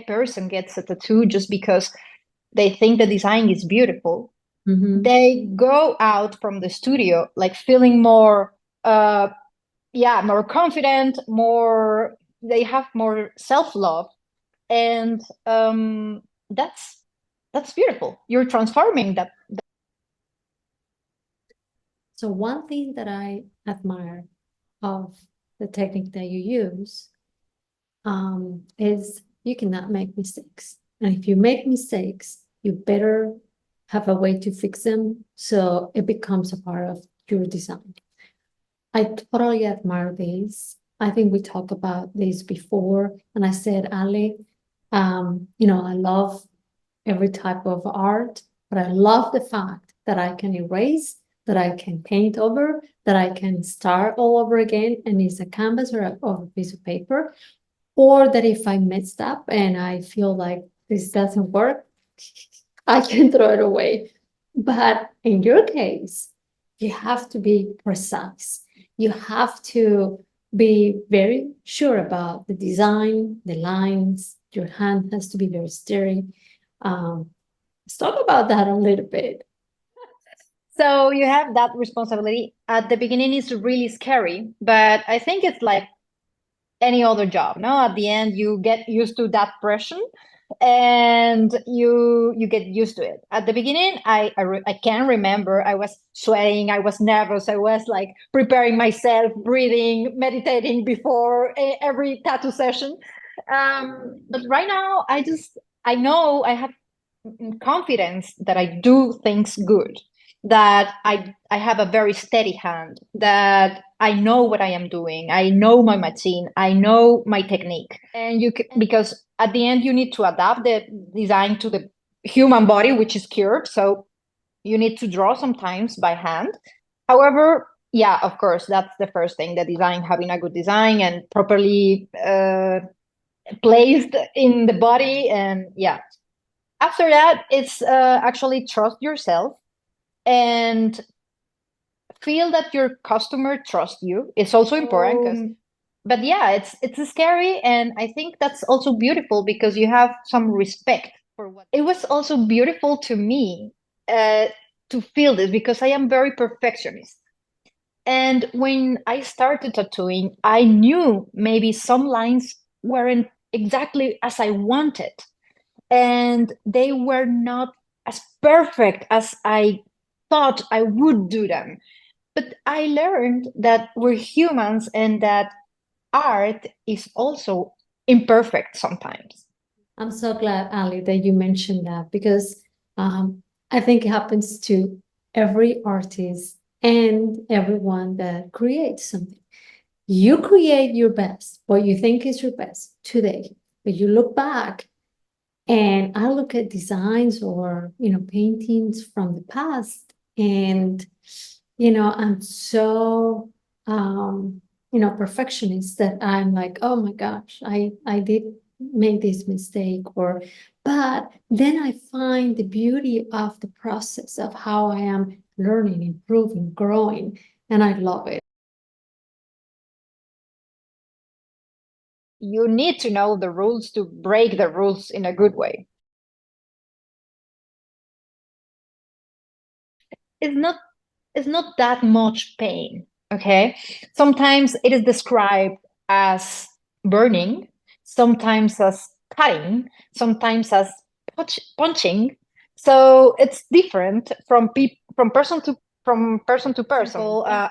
person gets a tattoo just because they think the design is beautiful, Hmm. they go out from the studio like feeling more more confident, more, they have more self-love. And that's beautiful. You're transforming that. So one thing that I admire of the technique that you use is you cannot make mistakes. And if you make mistakes, you better have a way to fix them so it becomes a part of your design. I totally admire this. I think we talked about this before, and I said, Ali, I love every type of art, but I love the fact that I can erase, that I can paint over, that I can start all over again, and it's a canvas or a piece of paper, or that if I messed up and I feel like this doesn't work, I can throw it away. But in your case, you have to be precise. You have to be very sure about the design, the lines. Your hand has to be very steady. Let's talk about that a little bit. So you have that responsibility. At the beginning, it's really scary, but I think it's like any other job. No, at the end, you get used to that pressure, and you get used to it. At the beginning, I can remember I was sweating, I was nervous, I was like preparing myself, breathing, meditating before every tattoo session. But right now, I know I have confidence that I do things good, that I have a very steady hand, that I know what I am doing, I know my machine, I know my technique. And because at the end you need to adapt the design to the human body, which is cured. So you need to draw sometimes by hand. However, yeah, of course, that's the first thing, the design, having a good design and properly placed in the body. And yeah, after that, it's actually trust yourself and feel that your customer trusts you. It's also important because, but yeah, it's scary, and I think that's also beautiful because you have some respect for what. It was also beautiful to me uh, to feel this because I am very perfectionist. And when I started tattooing, I knew maybe some lines weren't exactly as I wanted, and they were not as perfect as I thought I would do them. But I learned that we're humans and that art is also imperfect sometimes. I'm so glad, Ali, that you mentioned that because I think it happens to every artist and everyone that creates something. You create your best, what you think is your best today, but you look back and I look at designs or, paintings from the past and, I'm so, perfectionist that I'm like, oh my gosh, I did make this mistake but then I find the beauty of the process of how I am learning, improving, growing, and I love it. You need to know the rules to break the rules in a good way. It's not it's not that much pain, okay? Sometimes it is described as burning, sometimes as cutting, sometimes as punching. So it's different from person to person.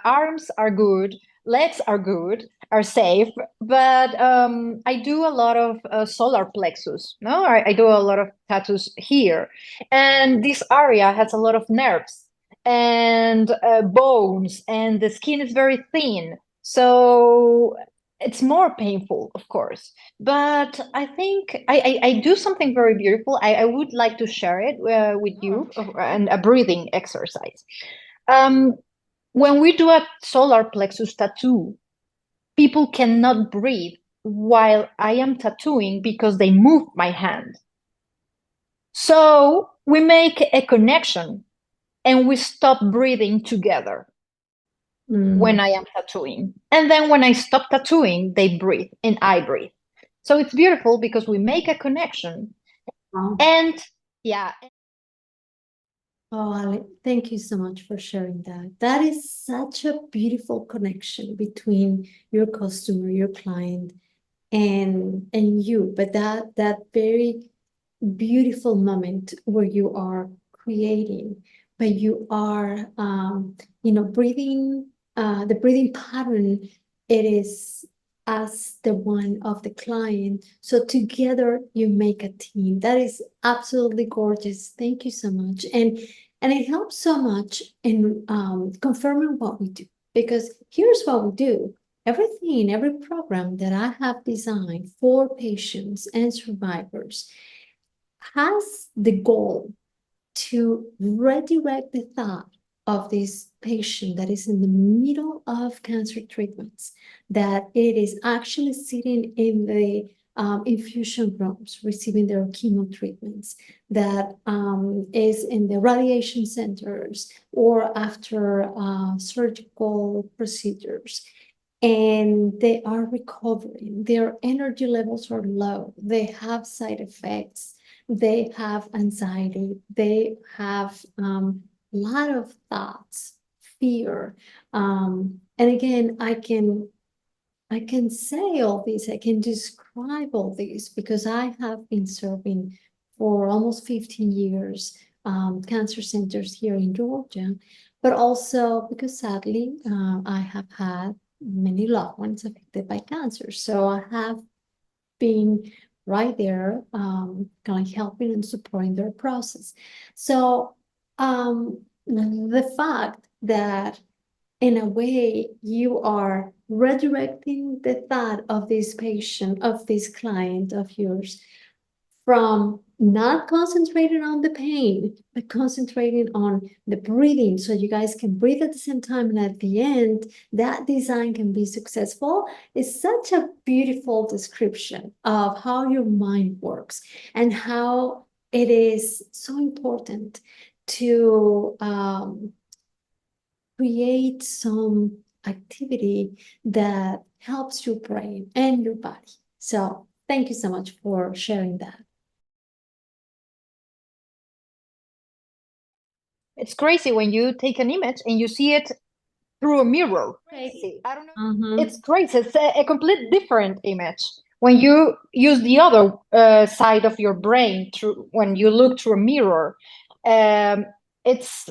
Arms are good, legs are good, are safe, but I do a lot of solar plexus. No, I do a lot of tattoos here, and this area has a lot of nerves and bones, and the skin is very thin. So it's more painful, of course. But I think I do something very beautiful. I would like to share it with you, and a breathing exercise. Um, when we do a solar plexus tattoo, people cannot breathe while I am tattooing because they move my hand. So we make a connection and we stop breathing together Mm. when I am tattooing. And then when I stop tattooing, they breathe and I breathe. So it's beautiful because we make a connection. Oh, And yeah, Ale, thank you so much for sharing that. That is such a beautiful connection between your customer, your client, and you. But that very beautiful moment where you are creating, but you are breathing, the breathing pattern, it is as the one of the client. So together you make a team. That is absolutely gorgeous. Thank you so much. And it helps so much in confirming what we do. Because here's what we do. Everything, every program that I have designed for patients and survivors has the goal to redirect the thought of this patient that is in the middle of cancer treatments, that it is actually sitting in the infusion rooms receiving their chemo treatments, that is in the radiation centers or after surgical procedures, and they are recovering. Their energy levels are low. They have side effects. They have anxiety. They have a lot of thoughts, fear. And again, I can say all this, I can describe all this because I have been serving for almost 15 years cancer centers here in Georgia, but also because sadly I have had many loved ones affected by cancer. So I have been right there, kind of helping and supporting their process. So the fact that in a way you are redirecting the thought of this patient, of this client of yours, from not concentrating on the pain, but concentrating on the breathing so you guys can breathe at the same time. And at the end, that design can be successful. Is such a beautiful description of how your mind works and how it is so important to create some activity that helps your brain and your body. So thank you so much for sharing that. it's crazy when you take an image and you see it through a mirror. Crazy. I don't know. It's crazy. It's a complete different image when you use the other side of your brain through when you look through a mirror. It's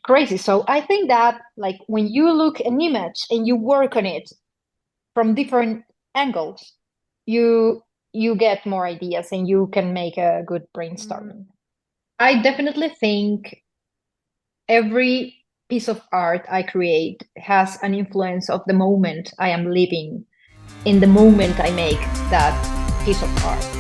crazy. So I think that like when you look an image and you work on it from different angles, you get more ideas and you can make a good brainstorming. I definitely think every piece of art I create has an influence of the moment I am living in the moment I make that piece of art.